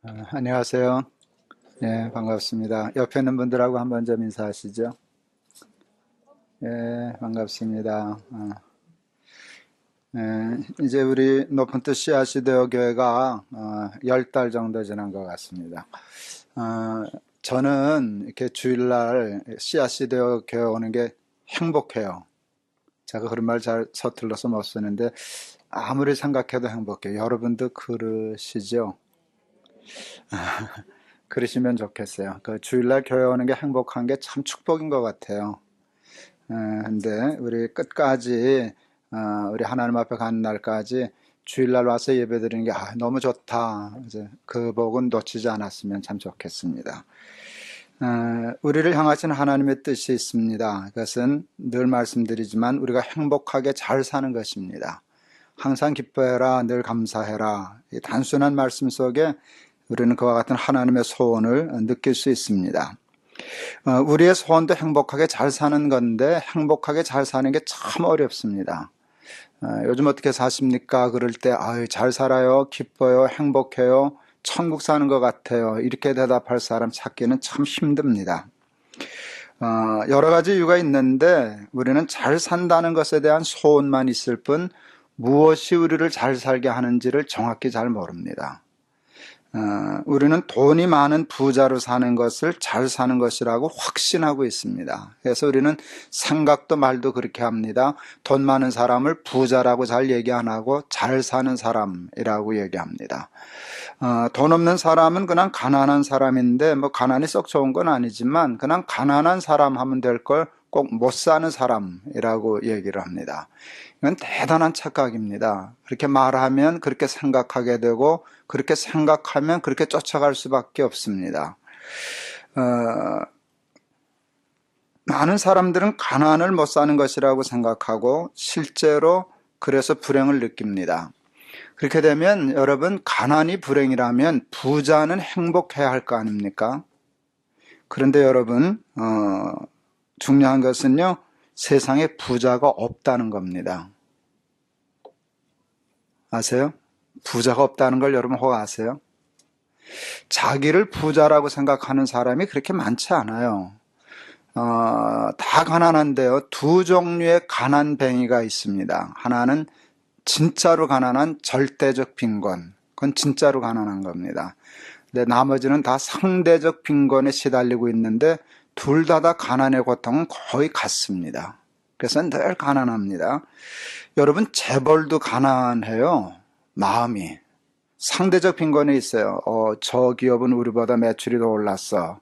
안녕하세요. 네, 반갑습니다. 옆에 있는 분들하고 한번 좀 인사하시죠. 예, 반갑습니다. 이제 우리 높은 뜻 씨앗이되어 교회가 10달 정도 지난 것 같습니다. 저는 이렇게 주일날 씨앗이되어 교회 오는 게 행복해요. 제가 그런 말 잘 서툴러서 못 쓰는데 아무리 생각해도 행복해요. 여러분도 그러시죠? 그러시면 좋겠어요. 그 주일날 교회 오는 게 행복한 게 참 축복인 것 같아요. 근데 우리 끝까지 우리 하나님 앞에 가는 날까지 주일날 와서 예배드리는 게 너무 좋다. 이제 그 복은 놓치지 않았으면 참 좋겠습니다. 우리를 향하신 하나님의 뜻이 있습니다. 그것은 늘 말씀드리지만 우리가 행복하게 잘 사는 것입니다. 항상 기뻐해라, 늘 감사해라. 이 단순한 말씀 속에 우리는 그와 같은 하나님의 소원을 느낄 수 있습니다. 우리의 소원도 행복하게 잘 사는 건데 행복하게 잘 사는 게 참 어렵습니다. 요즘 어떻게 사십니까? 그럴 때 잘 살아요, 기뻐요, 행복해요, 천국 사는 것 같아요, 이렇게 대답할 사람 찾기는 참 힘듭니다. 여러 가지 이유가 있는데 우리는 잘 산다는 것에 대한 소원만 있을 뿐 무엇이 우리를 잘 살게 하는지를 정확히 잘 모릅니다. 우리는 돈이 많은 부자로 사는 것을 잘 사는 것이라고 확신하고 있습니다. 그래서 우리는 생각도 말도 그렇게 합니다. 돈 많은 사람을 부자라고 잘 얘기 안 하고 잘 사는 사람이라고 얘기합니다. 돈 없는 사람은 그냥 가난한 사람인데 뭐 가난이 썩 좋은 건 아니지만 그냥 가난한 사람 하면 될 걸 꼭 못 사는 사람이라고 얘기를 합니다. 이건 대단한 착각입니다. 그렇게 말하면 그렇게 생각하게 되고 그렇게 생각하면 그렇게 쫓아갈 수밖에 없습니다. 많은 사람들은 가난을 못 사는 것이라고 생각하고 실제로 그래서 불행을 느낍니다. 그렇게 되면 여러분, 가난이 불행이라면 부자는 행복해야 할 거 아닙니까? 그런데 여러분, 중요한 것은요, 세상에 부자가 없다는 겁니다. 아세요? 부자가 없다는 걸 여러분 혹 아세요? 자기를 부자라고 생각하는 사람이 그렇게 많지 않아요. 다 가난한데요. 두 종류의 가난뱅이가 있습니다. 하나는 진짜로 가난한 절대적 빈곤. 그건 진짜로 가난한 겁니다. 근데 나머지는 다 상대적 빈곤에 시달리고 있는데 둘 다 가난의 고통은 거의 같습니다. 그래서 늘 가난합니다. 여러분, 재벌도 가난해요. 마음이. 상대적 빈곤이 있어요. 저 기업은 우리보다 매출이 더 올랐어.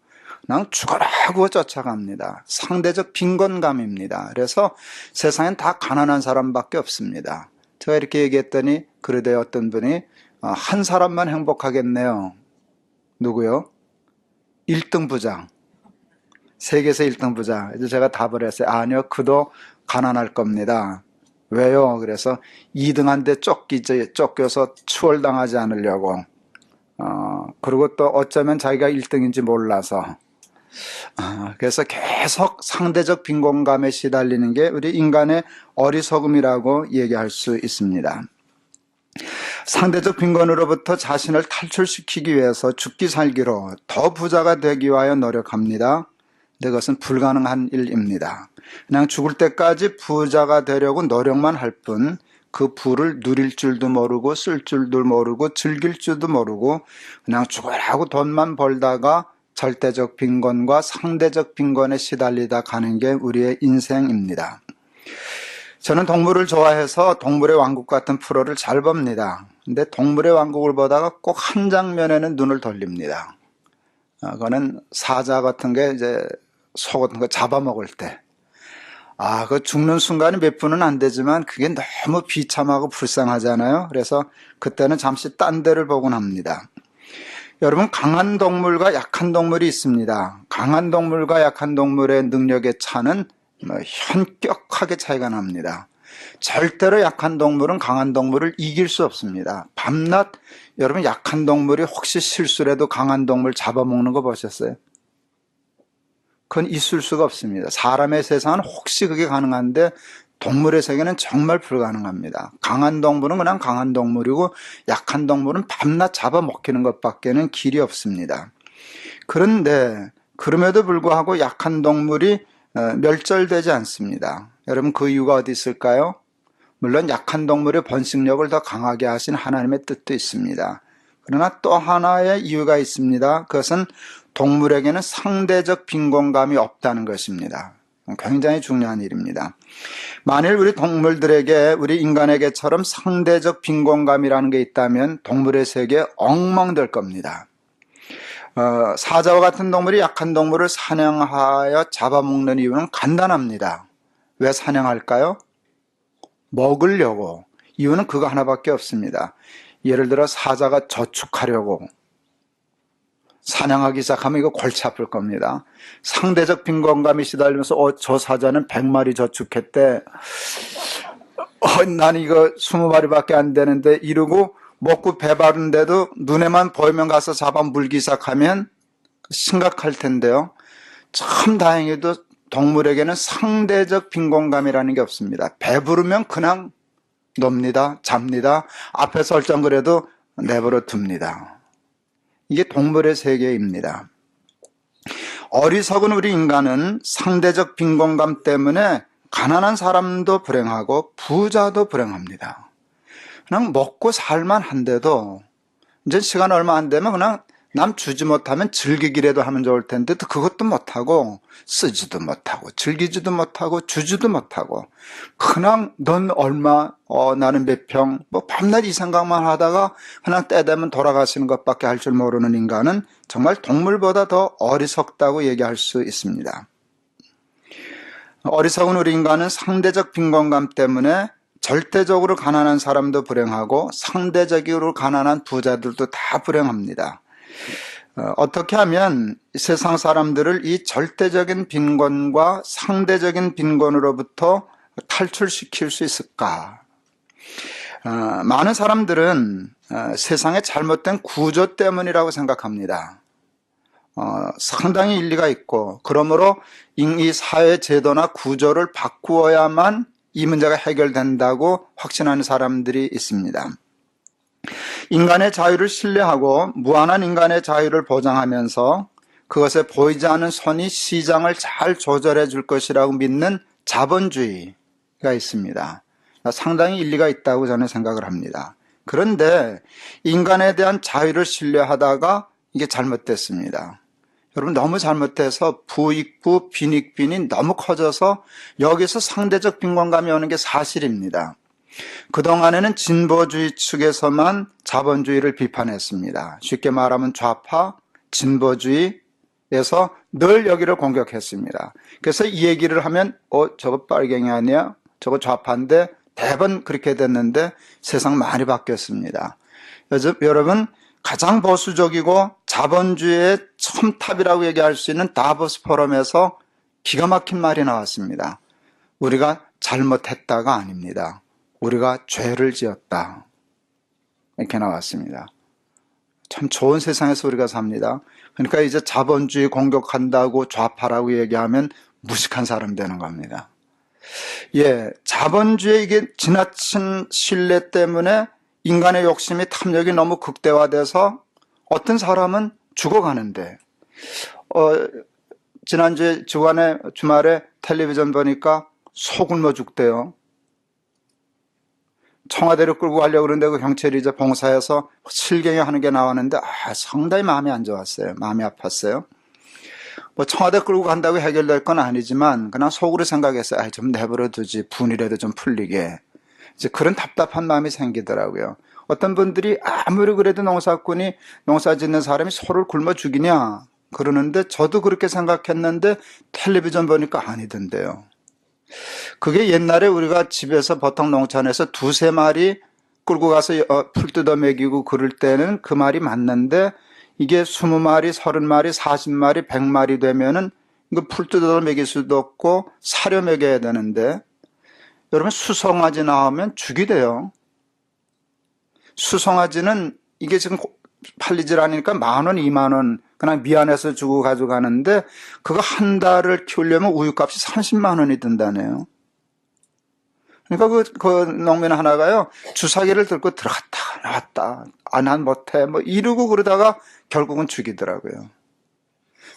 그냥 죽어라고 쫓아갑니다. 상대적 빈곤감입니다. 그래서 세상엔 다 가난한 사람밖에 없습니다. 제가 이렇게 얘기했더니 그러대 어떤 분이 한 사람만 행복하겠네요. 누구요? 1등 부장. 세계에서 1등 부자. 그래서 제가 답을 했어요. 아니요, 그도 가난할 겁니다. 왜요? 그래서 2등한테 쫓겨서 추월당하지 않으려고. 그리고 또 어쩌면 자기가 1등인지 몰라서. 그래서 계속 상대적 빈곤감에 시달리는 게 우리 인간의 어리석음이라고 얘기할 수 있습니다. 상대적 빈곤으로부터 자신을 탈출시키기 위해서 죽기 살기로 더 부자가 되기 위하여 노력합니다. 근데 그것은 불가능한 일입니다. 그냥 죽을 때까지 부자가 되려고 노력만 할 뿐 그 부를 누릴 줄도 모르고 쓸 줄도 모르고 즐길 줄도 모르고 그냥 죽으라고 돈만 벌다가 절대적 빈곤과 상대적 빈곤에 시달리다 가는 게 우리의 인생입니다. 저는 동물을 좋아해서 동물의 왕국 같은 프로를 잘 봅니다. 근데 동물의 왕국을 보다가 꼭 한 장면에는 눈을 돌립니다. 그거는 사자 같은 게 이제 소 같은 거 잡아먹을 때. 그 죽는 순간이 몇 분은 안 되지만 그게 너무 비참하고 불쌍하잖아요. 그래서 그때는 잠시 딴 데를 보곤 합니다. 여러분, 강한 동물과 약한 동물이 있습니다. 강한 동물과 약한 동물의 능력의 차는 현격하게 차이가 납니다. 절대로 약한 동물은 강한 동물을 이길 수 없습니다. 밤낮 여러분, 약한 동물이 혹시 실수라도 강한 동물 잡아먹는 거 보셨어요? 그건 있을 수가 없습니다. 사람의 세상은 혹시 그게 가능한데 동물의 세계는 정말 불가능합니다. 강한 동물은 그냥 강한 동물이고 약한 동물은 밤낮 잡아먹히는 것밖에는 길이 없습니다. 그런데 그럼에도 불구하고 약한 동물이 멸절되지 않습니다. 여러분 그 이유가 어디 있을까요? 물론 약한 동물의 번식력을 더 강하게 하신 하나님의 뜻도 있습니다. 그러나 또 하나의 이유가 있습니다. 그것은 동물에게는 상대적 빈곤감이 없다는 것입니다. 굉장히 중요한 일입니다. 만일 우리 동물들에게 우리 인간에게처럼 상대적 빈곤감이라는 게 있다면 동물의 세계에 엉망될 겁니다. 사자와 같은 동물이 약한 동물을 사냥하여 잡아먹는 이유는 간단합니다. 왜 사냥할까요? 먹으려고. 이유는 그거 하나밖에 없습니다. 예를 들어 사자가 저축하려고 사냥하기 시작하면 이거 골치 아플 겁니다. 상대적 빈곤감이 시달리면서 저 사자는 100마리 저축했대. 난 이거 20마리밖에 안 되는데 이러고 먹고 배바른데도 눈에만 보이면 가서 잡아 물기 시작하면 심각할 텐데요. 참 다행히도 동물에게는 상대적 빈곤감이라는 게 없습니다. 배부르면 그냥 놉니다. 잡니다. 앞에서 얼쩡거려도 내버려 둡니다. 이게 동물의 세계입니다. 어리석은 우리 인간은 상대적 빈곤감 때문에 가난한 사람도 불행하고 부자도 불행합니다. 그냥 먹고 살만 한데도 이제 시간 얼마 안 되면 그냥 남 주지 못하면 즐기기라도 하면 좋을 텐데 또 그것도 못하고 쓰지도 못하고 즐기지도 못하고 주지도 못하고 그냥 넌 얼마 나는 몇 평 뭐 밤낮 이 생각만 하다가 그냥 때 되면 돌아가시는 것밖에 할 줄 모르는 인간은 정말 동물보다 더 어리석다고 얘기할 수 있습니다. 어리석은 우리 인간은 상대적 빈곤감 때문에 절대적으로 가난한 사람도 불행하고 상대적으로 가난한 부자들도 다 불행합니다. 어떻게 하면 세상 사람들을 이 절대적인 빈곤과 상대적인 빈곤으로부터 탈출시킬 수 있을까? 많은 사람들은 세상의 잘못된 구조 때문이라고 생각합니다. 상당히 일리가 있고 그러므로 이 사회 제도나 구조를 바꾸어야만 이 문제가 해결된다고 확신하는 사람들이 있습니다. 인간의 자유를 신뢰하고 무한한 인간의 자유를 보장하면서 그것에 보이지 않는 선이 시장을 잘 조절해 줄 것이라고 믿는 자본주의가 있습니다. 상당히 일리가 있다고 저는 생각을 합니다. 그런데 인간에 대한 자유를 신뢰하다가 이게 잘못됐습니다. 여러분 너무 잘못돼서 부익부 빈익빈이 너무 커져서 여기서 상대적 빈곤감이 오는 게 사실입니다. 그동안에는 진보주의 측에서만 자본주의를 비판했습니다. 쉽게 말하면 좌파, 진보주의에서 늘 여기를 공격했습니다. 그래서 이 얘기를 하면 저거 빨갱이 아니야? 저거 좌파인데 대번 그렇게 됐는데 세상 많이 바뀌었습니다. 여러분 가장 보수적이고 자본주의의 첨탑이라고 얘기할 수 있는 다보스 포럼에서 기가 막힌 말이 나왔습니다. 우리가 잘못했다가 아닙니다. 우리가 죄를 지었다. 이렇게 나왔습니다. 참 좋은 세상에서 우리가 삽니다. 그러니까 이제 자본주의 공격한다고 좌파라고 얘기하면 무식한 사람 되는 겁니다. 자본주의 이게 지나친 신뢰 때문에 인간의 욕심이 탐욕이 너무 극대화돼서 어떤 사람은 죽어가는데 지난주에 주말에 텔레비전 보니까 소 굶어 죽대요. 청와대로 끌고 가려고 그러는데 그 경찰이 이제 봉사해서 실갱이 하는 게 나왔는데 상당히 마음이 안 좋았어요. 마음이 아팠어요. 뭐 청와대 끌고 간다고 해결될 건 아니지만 그냥 속으로 생각했어요. 좀 내버려 두지 분이라도 좀 풀리게. 이제 그런 답답한 마음이 생기더라고요. 어떤 분들이 아무리 그래도 농사꾼이 농사 짓는 사람이 소를 굶어 죽이냐 그러는데 저도 그렇게 생각했는데 텔레비전 보니까 아니던데요. 그게 옛날에 우리가 집에서 보통 농촌에서 2-3마리 끌고 가서 풀 뜯어 먹이고 그럴 때는 그 말이 맞는데 이게 20마리, 30마리, 40마리, 100마리 되면은 이거 풀 뜯어 먹일 수도 없고 사료 먹여야 되는데 여러분 수송아지 나오면 죽이 돼요. 수송아지는 이게 지금 팔리질 않으니까 10,000원, 20,000원 그냥 미안해서 주고 가져가는데 그거 한 달을 키우려면 우유값이 30만 원이 든다네요. 그러니까 그 농민 하나가요, 주사기를 들고 들어갔다, 나왔다, 난 못해, 뭐 이러고 그러다가 결국은 죽이더라고요.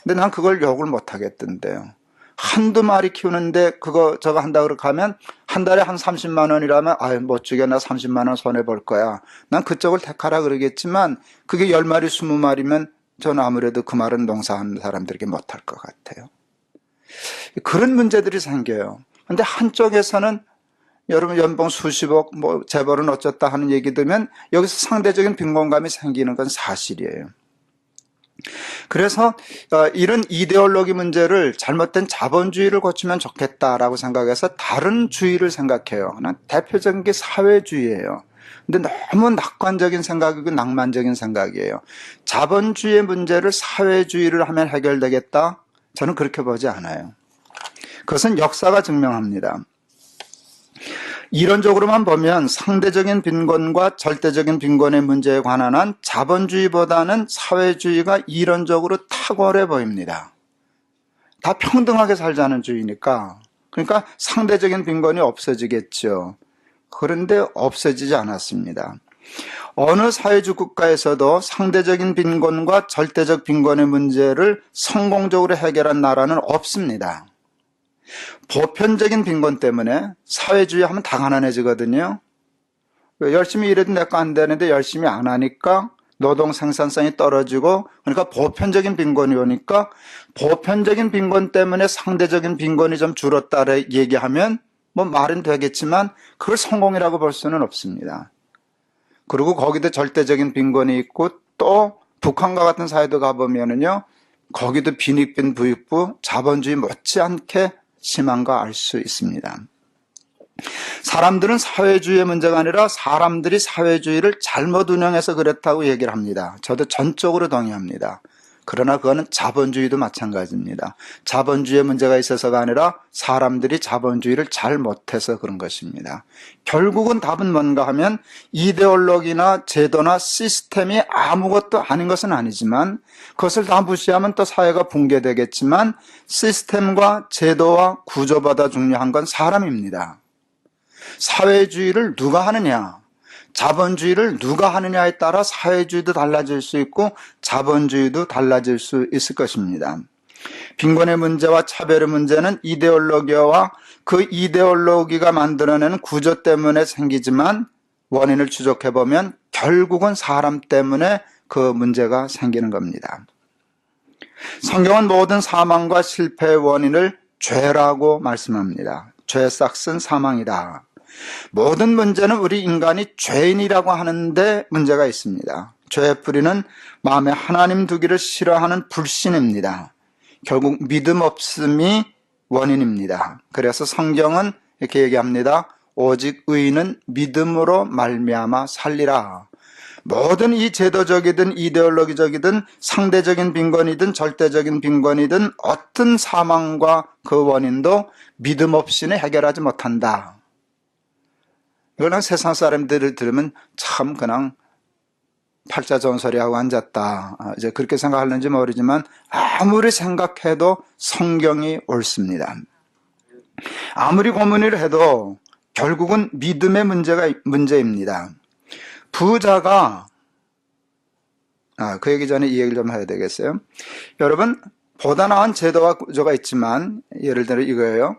근데 난 그걸 욕을 못 하겠던데요. 한두 마리 키우는데 저거 한다 그렇게 하면 한 달에 한 30만 원이라면 못 죽여, 나 30만 원 손해 볼 거야. 난 그쪽을 택하라 그러겠지만 그게 10마리 20마리면 저는 아무래도 그 말은 농사하는 사람들에게 못할 것 같아요. 그런 문제들이 생겨요. 근데 한쪽에서는 여러분 연봉 수십억 뭐 재벌은 어쩌다 하는 얘기 들으면 여기서 상대적인 빈곤감이 생기는 건 사실이에요. 그래서 이런 이데올로기 문제를 잘못된 자본주의를 고치면 좋겠다라고 생각해서 다른 주의를 생각해요. 대표적인 게 사회주의예요. 근데 너무 낙관적인 생각이고 낭만적인 생각이에요. 자본주의의 문제를 사회주의를 하면 해결되겠다? 저는 그렇게 보지 않아요. 그것은 역사가 증명합니다. 이론적으로만 보면 상대적인 빈곤과 절대적인 빈곤의 문제에 관한 한 자본주의보다는 사회주의가 이론적으로 탁월해 보입니다. 다 평등하게 살자는 주의니까. 그러니까 상대적인 빈곤이 없어지겠죠. 그런데 없어지지 않았습니다. 어느 사회주의 국가에서도 상대적인 빈곤과 절대적 빈곤의 문제를 성공적으로 해결한 나라는 없습니다. 보편적인 빈곤 때문에 사회주의 하면 다 가난해지거든요. 열심히 일해도 내 거 안 되는데 열심히 안 하니까 노동 생산성이 떨어지고, 그러니까 보편적인 빈곤이 오니까 보편적인 빈곤 때문에 상대적인 빈곤이 좀 줄었다를 얘기하면 뭐 말은 되겠지만 그걸 성공이라고 볼 수는 없습니다. 그리고 거기도 절대적인 빈곤이 있고 또 북한과 같은 사회도 가보면은요, 거기도 빈익빈 부익부 자본주의 못지않게 심한 거 알 수 있습니다. 사람들은 사회주의의 문제가 아니라 사람들이 사회주의를 잘못 운영해서 그렇다고 얘기를 합니다. 저도 전적으로 동의합니다. 그러나 그거는 자본주의도 마찬가지입니다. 자본주의의 문제가 있어서가 아니라 사람들이 자본주의를 잘 못해서 그런 것입니다. 결국은 답은 뭔가 하면 이데올로기나 제도나 시스템이 아무것도 아닌 것은 아니지만 그것을 다 무시하면 또 사회가 붕괴되겠지만 시스템과 제도와 구조보다 중요한 건 사람입니다. 사회주의를 누가 하느냐, 자본주의를 누가 하느냐에 따라 사회주의도 달라질 수 있고 자본주의도 달라질 수 있을 것입니다. 빈곤의 문제와 차별의 문제는 이데올로기와 그 이데올로기가 만들어내는 구조 때문에 생기지만 원인을 추적해보면 결국은 사람 때문에 그 문제가 생기는 겁니다. 성경은 모든 사망과 실패의 원인을 죄라고 말씀합니다. 죄 싹슨 사망이다. 모든 문제는 우리 인간이 죄인이라고 하는데 문제가 있습니다. 죄의 뿌리는 마음에 하나님 두기를 싫어하는 불신입니다. 결국 믿음 없음이 원인입니다. 그래서 성경은 이렇게 얘기합니다. 오직 의인은 믿음으로 말미암아 살리라. 모든 이 제도적이든 이데올로기적이든 상대적인 빈곤이든 절대적인 빈곤이든 어떤 사망과 그 원인도 믿음 없이는 해결하지 못한다. 이거는 세상 사람들을 들으면 참 그냥 팔자 좋은 소리하고 앉았다, 이제 그렇게 생각하는지 모르지만 아무리 생각해도 성경이 옳습니다. 아무리 고민을 해도 결국은 믿음의 문제입니다. 부자가 그 얘기 전에 이 얘기를 좀 해야 되겠어요. 여러분, 보다 나은 제도와 구조가 있지만 예를 들어 이거예요.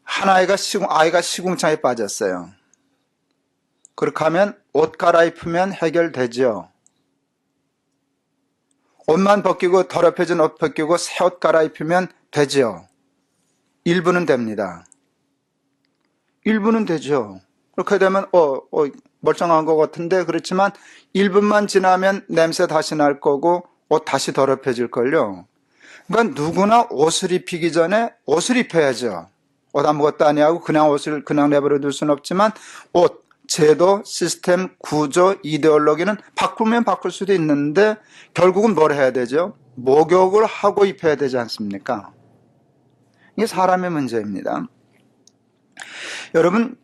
한 아이가 시궁창에 빠졌어요. 그렇게 하면 옷 갈아입으면 해결되죠. 옷만 벗기고 더럽혀진 옷 벗기고 새 옷 갈아입으면 되죠. 일부는 됩니다. 일부는 되죠. 그렇게 되면 멀쩡한 것 같은데, 그렇지만 1분만 지나면 냄새 다시 날 거고 옷 다시 더럽혀질걸요. 그러니까 누구나 옷을 입히기 전에 옷을 입혀야죠. 옷 아무것도 아니하고 그냥 옷을 그냥 내버려 둘 수는 없지만 옷, 제도, 시스템, 구조, 이데올로기는 바꾸면 바꿀 수도 있는데 결국은 뭘 해야 되죠? 목욕을 하고 입혀야 되지 않습니까? 이게 사람의 문제입니다. 여러분,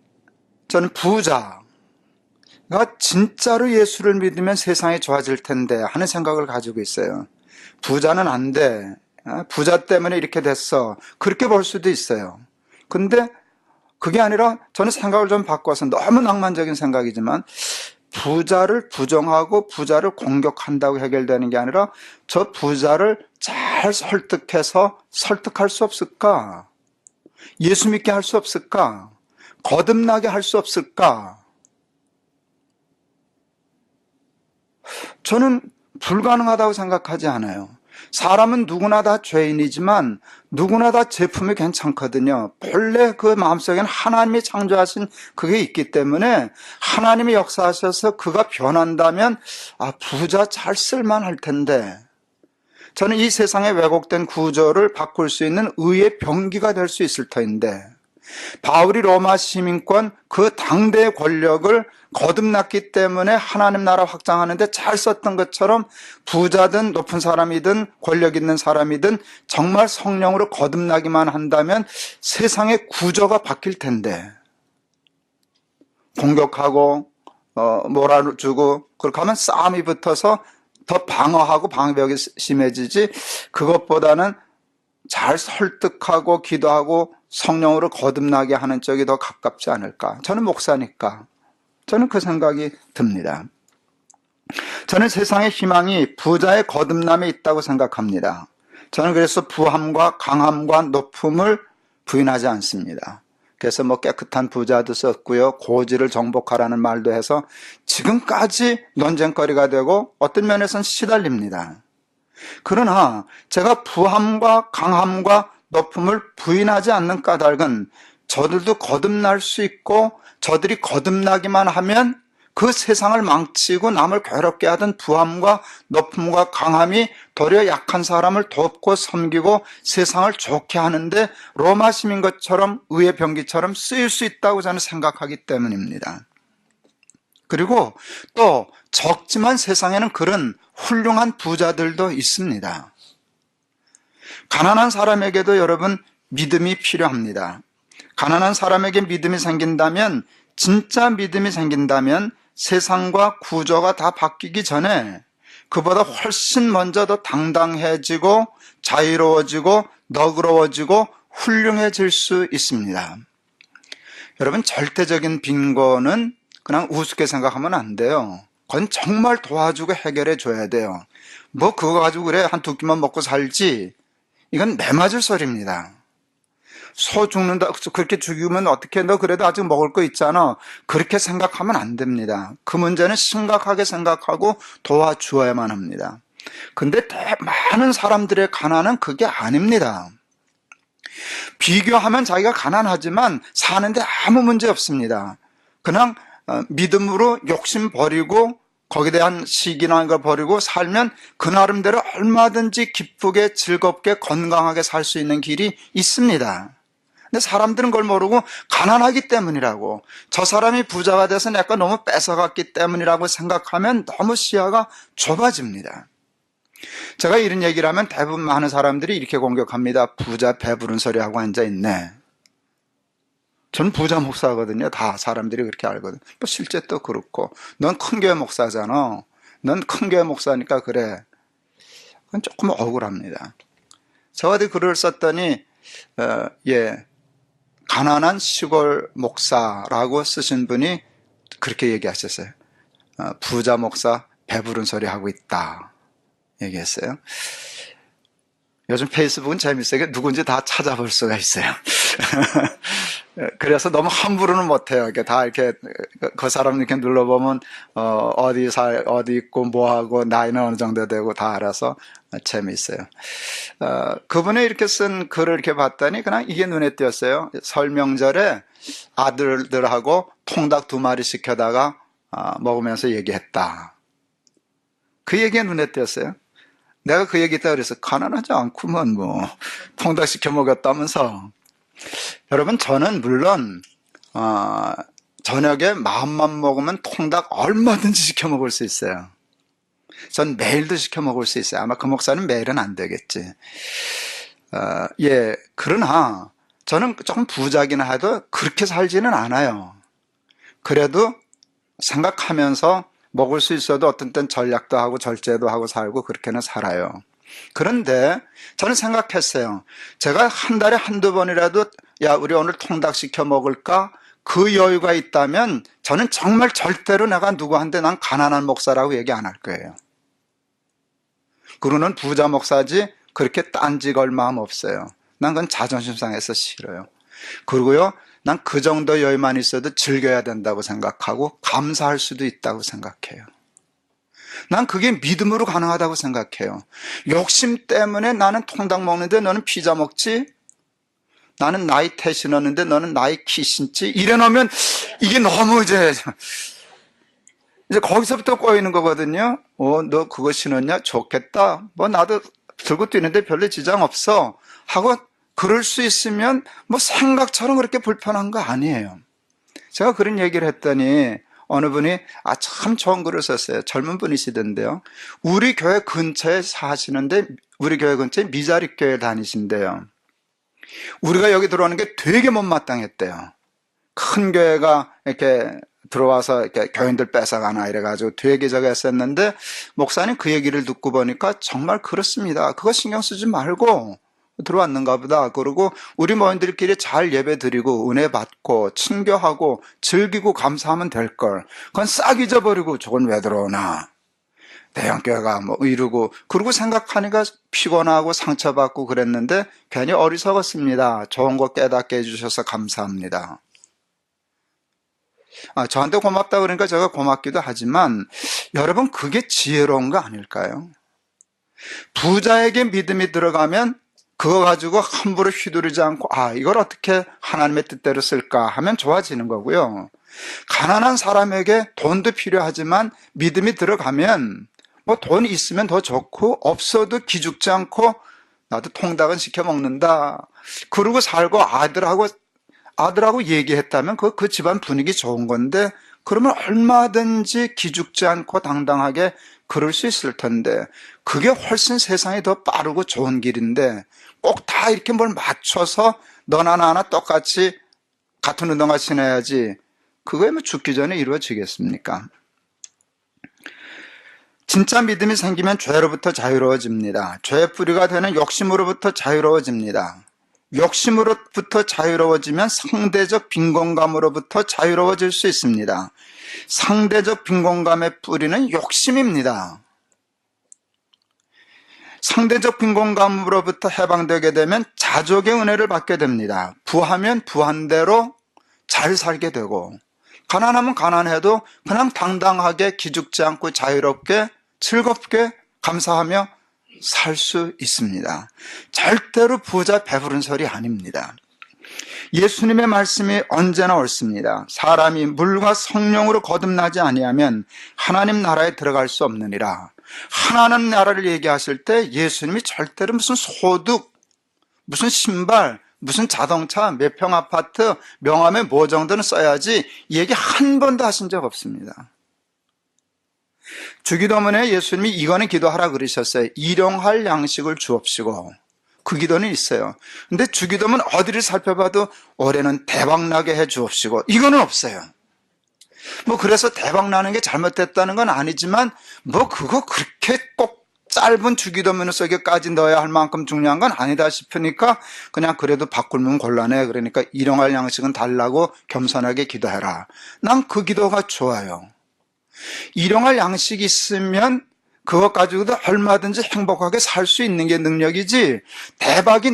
저는 부자가 진짜로 예수를 믿으면 세상이 좋아질 텐데 하는 생각을 가지고 있어요. 부자는 안 돼. 부자 때문에 이렇게 됐어. 그렇게 볼 수도 있어요. 근데 그게 아니라 저는 생각을 좀 바꿔서 너무 낭만적인 생각이지만 부자를 부정하고 부자를 공격한다고 해결되는 게 아니라 저 부자를 잘 설득해서 설득할 수 없을까? 예수 믿게 할 수 없을까? 거듭나게 할 수 없을까? 저는 불가능하다고 생각하지 않아요. 사람은 누구나 다 죄인이지만 누구나 다 제품이 괜찮거든요. 본래 그 마음속에는 하나님이 창조하신 그게 있기 때문에 하나님이 역사하셔서 그가 변한다면 부자 잘 쓸만할 텐데, 저는 이 세상의 왜곡된 구조를 바꿀 수 있는 의의 병기가 될 수 있을 터인데, 바울이 로마 시민권 그 당대의 권력을 거듭났기 때문에 하나님 나라 확장하는데 잘 썼던 것처럼 부자든 높은 사람이든 권력 있는 사람이든 정말 성령으로 거듭나기만 한다면 세상의 구조가 바뀔 텐데, 공격하고 몰아주고 그렇게 하면 싸움이 붙어서 더 방어하고 방어벽이 심해지지, 그것보다는 잘 설득하고 기도하고 성령으로 거듭나게 하는 쪽이 더 가깝지 않을까. 저는 목사니까 저는 그 생각이 듭니다. 저는 세상의 희망이 부자의 거듭남에 있다고 생각합니다. 저는 그래서 부함과 강함과 높음을 부인하지 않습니다. 그래서 깨끗한 부자도 썼고요, 고지를 정복하라는 말도 해서 지금까지 논쟁거리가 되고 어떤 면에서는 시달립니다. 그러나 제가 부함과 강함과 높음을 부인하지 않는 까닭은 저들도 거듭날 수 있고 저들이 거듭나기만 하면 그 세상을 망치고 남을 괴롭게 하던 부함과 높음과 강함이 도리어 약한 사람을 돕고 섬기고 세상을 좋게 하는데 로마 시민 것처럼 의의 병기처럼 쓰일 수 있다고 저는 생각하기 때문입니다. 그리고 또 적지만 세상에는 그런 훌륭한 부자들도 있습니다. 가난한 사람에게도 여러분 믿음이 필요합니다. 가난한 사람에게 믿음이 생긴다면, 진짜 믿음이 생긴다면 세상과 구조가 다 바뀌기 전에 그보다 훨씬 먼저 더 당당해지고 자유로워지고 너그러워지고 훌륭해질 수 있습니다. 여러분, 절대적인 빈곤은 그냥 우습게 생각하면 안 돼요. 그건 정말 도와주고 해결해 줘야 돼요. 그거 가지고 그래 한 두 끼만 먹고 살지, 이건 매맞을 소리입니다. 소 죽는다, 그렇게 죽이면 어떻게, 너 그래도 아직 먹을 거 있잖아, 그렇게 생각하면 안 됩니다. 그 문제는 심각하게 생각하고 도와주어야만 합니다. 근데 많은 사람들의 가난은 그게 아닙니다. 비교하면 자기가 가난하지만 사는데 아무 문제 없습니다. 그냥 믿음으로 욕심 버리고 거기에 대한 시기나 걸 버리고 살면 그 나름대로 얼마든지 기쁘게 즐겁게 건강하게 살 수 있는 길이 있습니다. 근데 사람들은 그걸 모르고 가난하기 때문이라고, 저 사람이 부자가 돼서 내가 너무 뺏어갔기 때문이라고 생각하면 너무 시야가 좁아집니다. 제가 이런 얘기를 하면 대부분 많은 사람들이 이렇게 공격합니다. 부자 배부른 소리하고 앉아있네. 저는 부자 목사거든요. 다 사람들이 그렇게 알거든. 실제 또 그렇고, 넌 큰 교회 목사잖아, 넌 큰 교회 목사니까 그래. 그건 조금 억울합니다. 저 어디 글을 썼더니 가난한 시골 목사라고 쓰신 분이 그렇게 얘기하셨어요. 부자 목사 배부른 소리 하고 있다 얘기했어요. 요즘 페이스북은 재밌어요. 누군지 다 찾아볼 수가 있어요. 그래서 너무 함부로는 못해요. 다 이렇게 그 사람 이렇게 눌러보면 어디 있고 뭐하고 나이는 어느 정도 되고 다 알아서 재미있어요. 그분이 이렇게 쓴 글을 이렇게 봤더니 그냥 이게 눈에 띄었어요. 설 명절에 아들들하고 통닭 2마리 시켜다가 먹으면서 얘기했다. 그 얘기가 눈에 띄었어요. 내가 그 얘기 했다 그래서 가난하지 않구먼 통닭 시켜 먹었다면서. 여러분, 저는 물론 저녁에 마음만 먹으면 통닭 얼마든지 시켜 먹을 수 있어요. 전 매일도 시켜 먹을 수 있어요. 아마 그 목사는 매일은 안 되겠지. 그러나 저는 조금 부자긴 해도 그렇게 살지는 않아요. 그래도 생각하면서 먹을 수 있어도 어떤 땐 전략도 하고 절제도 하고 살고 그렇게는 살아요. 그런데 저는 생각했어요. 제가 한 달에 한두 번이라도 야, 우리 오늘 통닭시켜 먹을까? 그 여유가 있다면 저는 정말 절대로 내가 누구한테 난 가난한 목사라고 얘기 안 할 거예요. 그러는 부자 목사지 그렇게 딴지 걸 마음 없어요. 난 그건 자존심 상해서 싫어요. 그리고요, 난 그 정도 여유만 있어도 즐겨야 된다고 생각하고 감사할 수도 있다고 생각해요. 난 그게 믿음으로 가능하다고 생각해요. 욕심 때문에 나는 통닭 먹는데 너는 피자 먹지? 나는 나이테 신었는데 너는 나이키 신지? 이래 놓으면 이게 너무 이제 거기서부터 꼬이는 거거든요. 너 그거 신었냐? 좋겠다. 뭐 나도 들고 뛰는데 별로 지장 없어. 하고 그럴 수 있으면 뭐 생각처럼 그렇게 불편한 거 아니에요. 제가 그런 얘기를 했더니 어느 분이 참 좋은 글을 썼어요. 젊은 분이시던데요. 우리 교회 근처에 사시는데 우리 교회 근처에 미자립 교회 다니신대요. 우리가 여기 들어오는 게 되게 못마땅했대요. 큰 교회가 이렇게 들어와서 이렇게 교인들 뺏어가나 이래가지고 되게 저기 했었는데 목사님 그 얘기를 듣고 보니까 정말 그렇습니다. 그거 신경 쓰지 말고 들어왔는가 보다. 그러고 우리 모인들끼리 잘 예배 드리고 은혜 받고 친교하고 즐기고 감사하면 될걸. 그건 싹 잊어버리고 저건 왜 들어오나. 대형교회가 뭐 이러고 그러고 생각하니까 피곤하고 상처받고 그랬는데 괜히 어리석었습니다. 좋은 거 깨닫게 해주셔서 감사합니다. 저한테 고맙다 그러니까 제가 고맙기도 하지만 여러분 그게 지혜로운 거 아닐까요? 부자에게 믿음이 들어가면 그거 가지고 함부로 휘두르지 않고 이걸 어떻게 하나님의 뜻대로 쓸까 하면 좋아지는 거고요. 가난한 사람에게 돈도 필요하지만 믿음이 들어가면 뭐 돈 있으면 더 좋고 없어도 기죽지 않고 나도 통닭은 시켜 먹는다. 그러고 살고 아들하고 얘기했다면 그 집안 분위기 좋은 건데 그러면 얼마든지 기죽지 않고 당당하게 그럴 수 있을 텐데 그게 훨씬 세상이 더 빠르고 좋은 길인데 꼭 다 이렇게 뭘 맞춰서 너나 나나 똑같이 같은 운동화 신어야지 그거에 뭐 죽기 전에 이루어지겠습니까? 진짜 믿음이 생기면 죄로부터 자유로워집니다. 죄의 뿌리가 되는 욕심으로부터 자유로워집니다. 욕심으로부터 자유로워지면 상대적 빈곤감으로부터 자유로워질 수 있습니다. 상대적 빈곤감의 뿌리는 욕심입니다. 상대적 빈곤감으로부터 해방되게 되면 자족의 은혜를 받게 됩니다. 부하면 부한 대로 잘 살게 되고 가난하면 가난해도 그냥 당당하게 기죽지 않고 자유롭게 즐겁게 감사하며 살 수 있습니다. 절대로 부자 배부른 소리 아닙니다. 예수님의 말씀이 언제나 옳습니다. 사람이 물과 성령으로 거듭나지 아니하면 하나님 나라에 들어갈 수 없느니라. 하나님 나라를 얘기하실 때 예수님이 절대로 무슨 소득, 무슨 신발, 무슨 자동차, 몇 평 아파트, 명함에 뭐 정도는 써야지 얘기 한 번도 하신 적 없습니다. 주기도문에 예수님이 이거는 기도하라 그러셨어요. 일용할 양식을 주옵시고. 그 기도는 있어요. 근데 주기도문 어디를 살펴봐도 올해는 대박나게 해 주옵시고. 이거는 없어요. 뭐 그래서 대박나는 게 잘못됐다는 건 아니지만 뭐 그거 그렇게 꼭 짧은 주기도문 속에까지 넣어야 할 만큼 중요한 건 아니다 싶으니까 그냥 그래도 바꾸면 곤란해. 그러니까 일용할 양식은 달라고 겸손하게 기도해라. 난 그 기도가 좋아요. 일용할 양식이 있으면 그것 가지고도 얼마든지 행복하게 살 수 있는 게 능력이지 대박이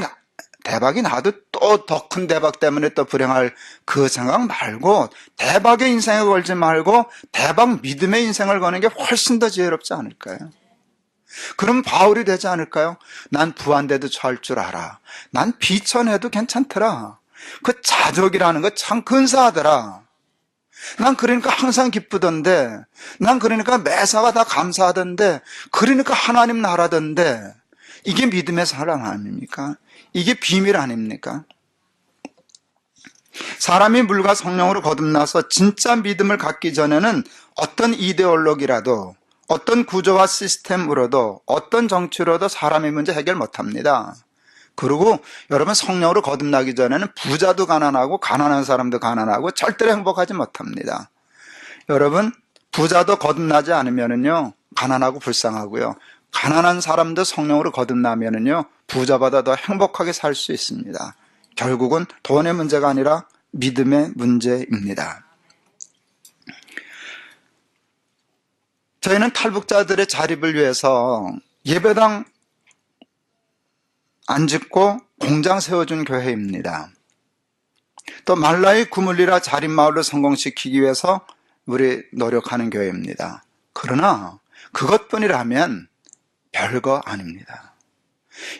나도 또 더 큰 대박 때문에 또 불행할 그 생각 말고 대박의 인생에 걸지 말고 대박 믿음의 인생을 거는 게 훨씬 더 지혜롭지 않을까요? 그럼 바울이 되지 않을까요? 난 부한데도 처할 줄 알아. 난 비천해도 괜찮더라. 그 자족이라는 거 참 근사하더라. 난 그러니까 항상 기쁘던데, 난 그러니까 매사가 다 감사하던데, 그러니까 하나님 나라던데, 이게 믿음의 사랑 아닙니까? 이게 비밀 아닙니까? 사람이 물과 성령으로 거듭나서 진짜 믿음을 갖기 전에는 어떤 이데올로기라도, 어떤 구조와 시스템으로도, 어떤 정치로도 사람의 문제 해결 못합니다. 그리고 여러분 성령으로 거듭나기 전에는 부자도 가난하고 가난한 사람도 가난하고 절대로 행복하지 못합니다. 여러분 부자도 거듭나지 않으면은요 가난하고 불쌍하고요. 가난한 사람도 성령으로 거듭나면은요 부자보다 더 행복하게 살 수 있습니다. 결국은 돈의 문제가 아니라 믿음의 문제입니다. 저희는 탈북자들의 자립을 위해서 예배당 안 짓고 공장 세워준 교회입니다. 또 말라위 구물리라 자립마을로 성공시키기 위해서 우리 노력하는 교회입니다. 그러나 그것뿐이라면 별거 아닙니다.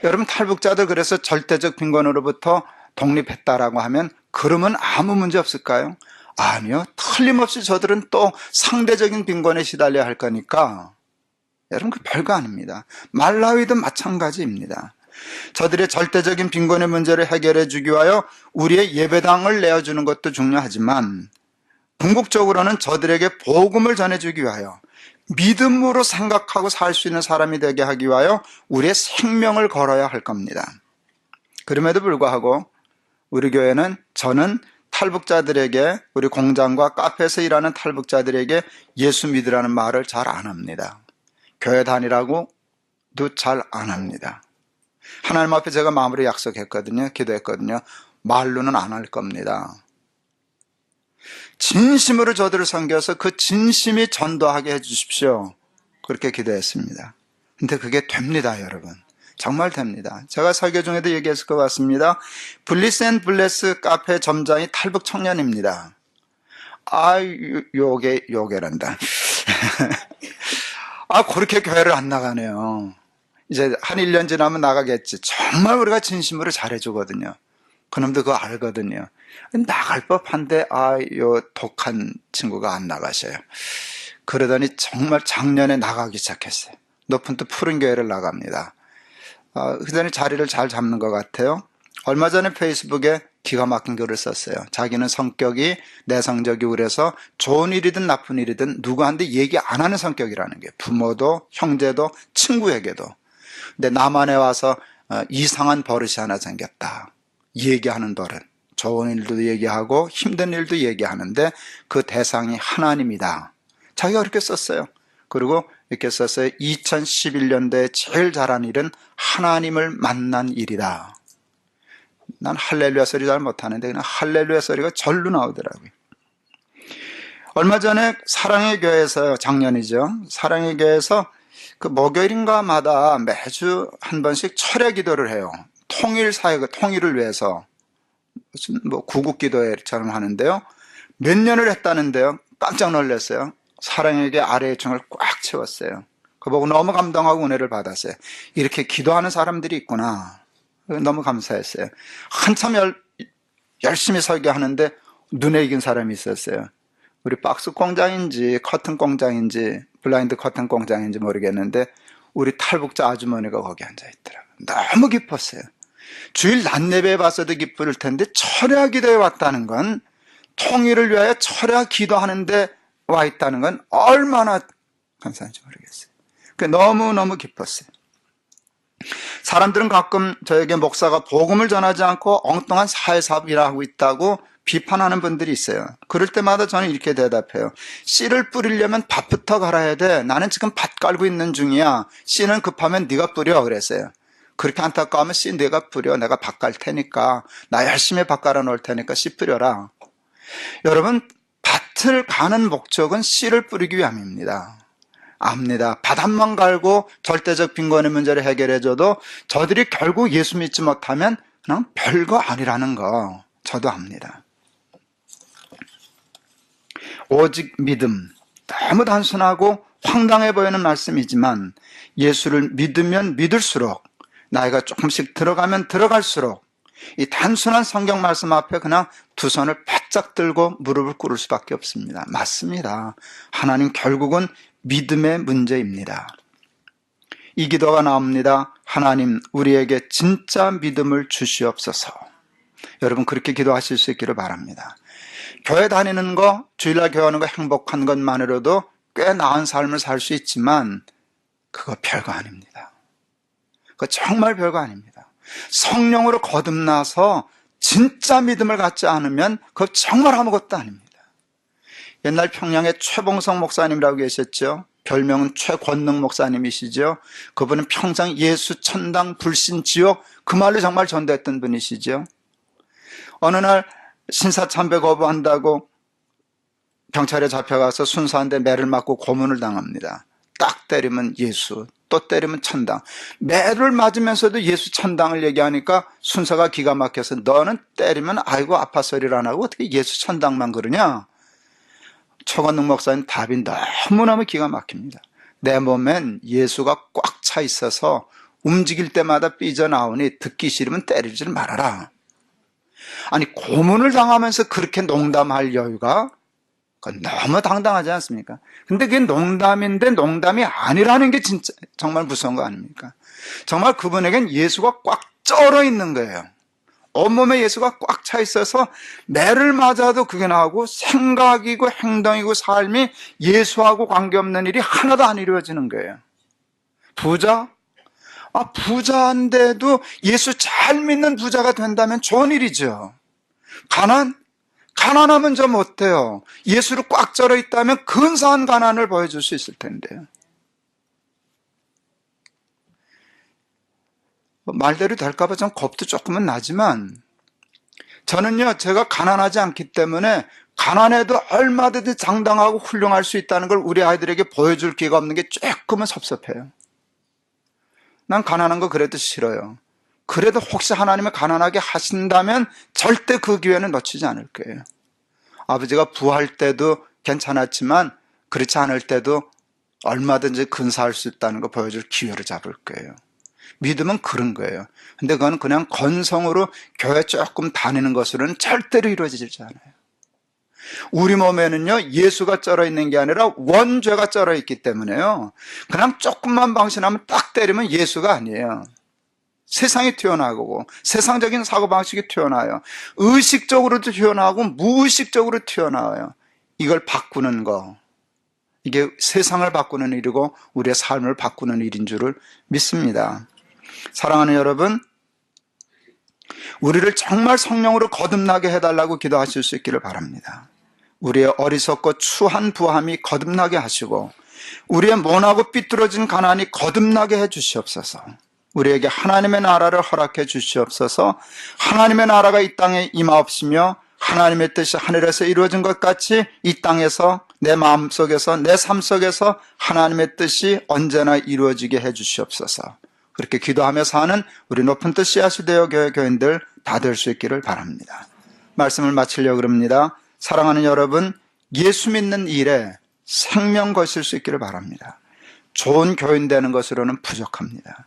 여러분, 탈북자들 그래서 절대적 빈곤으로부터 독립했다라고 하면 그러면 아무 문제 없을까요? 아니요. 틀림없이 저들은 또 상대적인 빈곤에 시달려야 할 거니까 여러분, 그 별거 아닙니다. 말라위도 마찬가지입니다. 저들의 절대적인 빈곤의 문제를 해결해 주기 위하여 우리의 예배당을 내어주는 것도 중요하지만 궁극적으로는 저들에게 복음을 전해주기 위하여 믿음으로 생각하고 살 수 있는 사람이 되게 하기 위하여 우리의 생명을 걸어야 할 겁니다. 그럼에도 불구하고 우리 교회는, 저는 탈북자들에게, 우리 공장과 카페에서 일하는 탈북자들에게 예수 믿으라는 말을 잘 안 합니다. 교회 다니라고도 잘 안 합니다. 하나님 앞에 제가 마음으로 약속했거든요. 기도했거든요. 말로는 안 할 겁니다. 진심으로 저들을 섬겨서 그 진심이 전도하게 해주십시오. 그렇게 기도했습니다. 근데 그게 됩니다, 여러분. 정말 됩니다. 제가 설교 중에도 얘기했을 것 같습니다. 블리스 앤 블레스 카페 점장이 탈북 청년입니다. 요게란다. 그렇게 교회를 안 나가네요. 이제 한 1년 지나면 나가겠지. 정말 우리가 진심으로 잘해주거든요. 그놈도 그거 알거든요. 나갈 법한데 요 독한 친구가 안 나가셔요. 그러더니 정말 작년에 나가기 시작했어요. 높은 뜻 푸른 교회를 나갑니다. 그전에 자리를 잘 잡는 것 같아요. 얼마 전에 페이스북에 기가 막힌 글을 썼어요. 자기는 성격이 내성적이고 그래서 좋은 일이든 나쁜 일이든 누구한테 얘기 안 하는 성격이라는 게, 부모도 형제도 친구에게도. 근데 남한에 와서 이상한 버릇이 하나 생겼다. 얘기하는 버릇. 좋은 일도 얘기하고 힘든 일도 얘기하는데 그 대상이 하나님이다. 자기가 그렇게 썼어요. 그리고 이렇게 썼어요. 2011년도에 제일 잘한 일은 하나님을 만난 일이다. 난 할렐루야 소리 잘 못하는데 그냥 할렐루야 소리가 절로 나오더라고요. 얼마 전에 사랑의 교회에서요, 작년이죠. 사랑의 교회에서 그 목요일인가마다 매주 한 번씩 철야 기도를 해요. 통일 사회, 통일을 위해서. 무슨 구국 기도회처럼 하는데요. 몇 년을 했다는데요. 깜짝 놀랐어요. 사랑의 교회 아래의 층을 꽉 채웠어요. 그거 보고 너무 감동하고 은혜를 받았어요. 이렇게 기도하는 사람들이 있구나. 너무 감사했어요. 한참 열심히 설교하는데 눈에 익은 사람이 있었어요. 우리 박스 공장인지 커튼 공장인지 블라인드 커튼 공장인지 모르겠는데 우리 탈북자 아주머니가 거기 앉아있더라고요. 너무 기뻤어요. 주일 낮 예배에 봤어도 기쁠 텐데 철야 기도에 왔다는 건, 통일을 위하여 철야 기도하는데 와 있다는 건 얼마나 감사한지 모르겠어요. 너무너무 기뻤어요. 사람들은 가끔 저에게 목사가 복음을 전하지 않고 엉뚱한 사회사업이라 하고 있다고 비판하는 분들이 있어요. 그럴 때마다 저는 이렇게 대답해요. 씨를 뿌리려면 밭부터 갈아야 돼. 나는 지금 밭 깔고 있는 중이야. 씨는 급하면 네가 뿌려. 그랬어요. 그렇게 안타까우면 씨 네가 뿌려. 내가 밭 깔 테니까. 나 열심히 밭 깔아 놓을 테니까 씨 뿌려라. 여러분, 밭을 가는 목적은 씨를 뿌리기 위함입니다. 압니다. 바닷만 갈고 절대적 빈곤의 문제를 해결해줘도 저들이 결국 예수 믿지 못하면 그냥 별거 아니라는 거 저도 압니다. 오직 믿음, 너무 단순하고 황당해 보이는 말씀이지만 예수를 믿으면 믿을수록, 나이가 조금씩 들어가면 들어갈수록 이 단순한 성경 말씀 앞에 그냥 두 손을 바짝 들고 무릎을 꿇을 수밖에 없습니다. 맞습니다. 하나님 결국은 믿음의 문제입니다. 이 기도가 나옵니다. 하나님, 우리에게 진짜 믿음을 주시옵소서. 여러분, 그렇게 기도하실 수 있기를 바랍니다. 교회 다니는 거, 주일날 교회하는 거 행복한 것만으로도 꽤 나은 삶을 살 수 있지만 그거 별거 아닙니다. 그거 정말 별거 아닙니다. 성령으로 거듭나서 진짜 믿음을 갖지 않으면 그거 정말 아무것도 아닙니다. 옛날 평양에 최봉성 목사님이라고 계셨죠. 별명은 최권능 목사님이시죠. 그분은 평생 예수 천당 불신 지옥 그 말로 정말 전도했던 분이시죠. 어느 날 신사참배 거부한다고 경찰에 잡혀가서 순사한테 매를 맞고 고문을 당합니다. 딱 때리면 예수, 또 때리면 천당. 매를 맞으면서도 예수 천당을 얘기하니까 순사가 기가 막혀서 너는 때리면 아이고 아파서리를 안 하고 어떻게 예수 천당만 그러냐? 초건능 목사님 답이 너무너무 기가 막힙니다. 내 몸엔 예수가 꽉 차 있어서 움직일 때마다 삐져나오니 듣기 싫으면 때리질 말아라. 아니 고문을 당하면서 그렇게 농담할 여유가 그건 너무 당당하지 않습니까? 근데 그게 농담인데 농담이 아니라는 게 진짜 정말 무서운 거 아닙니까? 정말 그분에겐 예수가 꽉 쩔어 있는 거예요. 온몸에 예수가 꽉 차 있어서 매를 맞아도 그게 나오고 생각이고 행동이고 삶이 예수하고 관계없는 일이 하나도 안 이루어지는 거예요. 부자? 부자인데도 예수 잘 믿는 부자가 된다면 좋은 일이죠. 가난하면 좀 어때요? 예수를 꽉 쩔어 있다면 근사한 가난을 보여줄 수 있을 텐데요. 말대로 될까봐 좀 겁도 조금은 나지만 저는요, 제가 가난하지 않기 때문에 가난해도 얼마든지 장당하고 훌륭할 수 있다는 걸 우리 아이들에게 보여줄 기회가 없는 게 조금은 섭섭해요. 난 가난한 거 그래도 싫어요. 그래도 혹시 하나님이 가난하게 하신다면 절대 그 기회는 놓치지 않을 거예요. 아버지가 부할 때도 괜찮았지만 그렇지 않을 때도 얼마든지 근사할 수 있다는 거 보여줄 기회를 잡을 거예요. 믿음은 그런 거예요. 근데 그건 그냥 건성으로 교회 조금 다니는 것으로는 절대로 이루어지지 않아요. 우리 몸에는요, 예수가 쩔어 있는 게 아니라 원죄가 쩔어 있기 때문에요. 그냥 조금만 방심하면 딱 때리면 예수가 아니에요. 세상이 튀어나오고 세상적인 사고방식이 튀어나와요. 의식적으로도 튀어나오고 무의식적으로 튀어나와요. 이걸 바꾸는 거, 이게 세상을 바꾸는 일이고 우리의 삶을 바꾸는 일인 줄을 믿습니다. 사랑하는 여러분, 우리를 정말 성령으로 거듭나게 해달라고 기도하실 수 있기를 바랍니다. 우리의 어리석고 추한 부함이 거듭나게 하시고 우리의 모나고 삐뚤어진 가난이 거듭나게 해 주시옵소서. 우리에게 하나님의 나라를 허락해 주시옵소서. 하나님의 나라가 이 땅에 임하옵시며 하나님의 뜻이 하늘에서 이루어진 것 같이 이 땅에서 내 마음속에서 내 삶 속에서 하나님의 뜻이 언제나 이루어지게 해 주시옵소서. 그렇게 기도하며 사는 우리 높은 뜻 씨앗이 되어 교회 교인들 다 될 수 있기를 바랍니다. 말씀을 마치려고 합니다. 사랑하는 여러분, 예수 믿는 일에 생명 거실 수 있기를 바랍니다. 좋은 교인 되는 것으로는 부족합니다.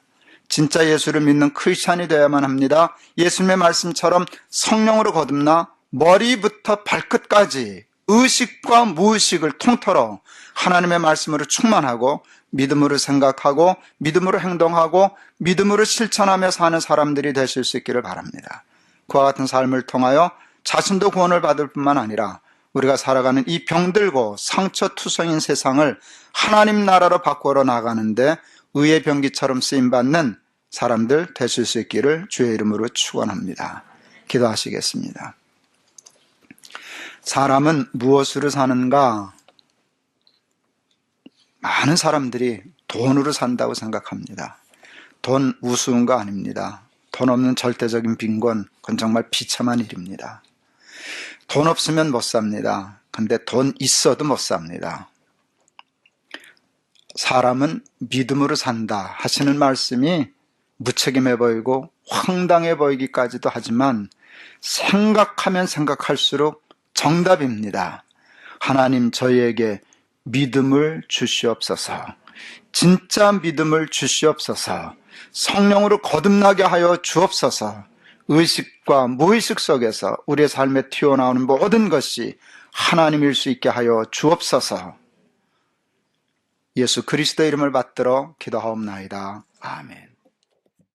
진짜 예수를 믿는 크리스찬이 되어야만 합니다. 예수님의 말씀처럼 성령으로 거듭나 머리부터 발끝까지 의식과 무의식을 통틀어 하나님의 말씀으로 충만하고 믿음으로 생각하고 믿음으로 행동하고 믿음으로 실천하며 사는 사람들이 되실 수 있기를 바랍니다. 그와 같은 삶을 통하여 자신도 구원을 받을 뿐만 아니라 우리가 살아가는 이 병들고 상처투성인 세상을 하나님 나라로 바꾸어 나가는데 의의 병기처럼 쓰임받는 사람들 되실 수 있기를 주의 이름으로 축원합니다. 기도하시겠습니다. 사람은 무엇으로 사는가? 많은 사람들이 돈으로 산다고 생각합니다. 돈 우스운 거 아닙니다. 돈 없는 절대적인 빈곤, 그건 정말 비참한 일입니다. 돈 없으면 못 삽니다. 근데 돈 있어도 못 삽니다. 사람은 믿음으로 산다 하시는 말씀이 무책임해 보이고 황당해 보이기까지도 하지만 생각하면 생각할수록 정답입니다. 하나님 저희에게 믿음을 주시옵소서. 진짜 믿음을 주시옵소서. 성령으로 거듭나게 하여 주옵소서. 의식과 무의식 속에서 우리의 삶에 튀어나오는 모든 것이 하나님일 수 있게 하여 주옵소서. 예수 그리스도의 이름을 받들어 기도하옵나이다. 아멘.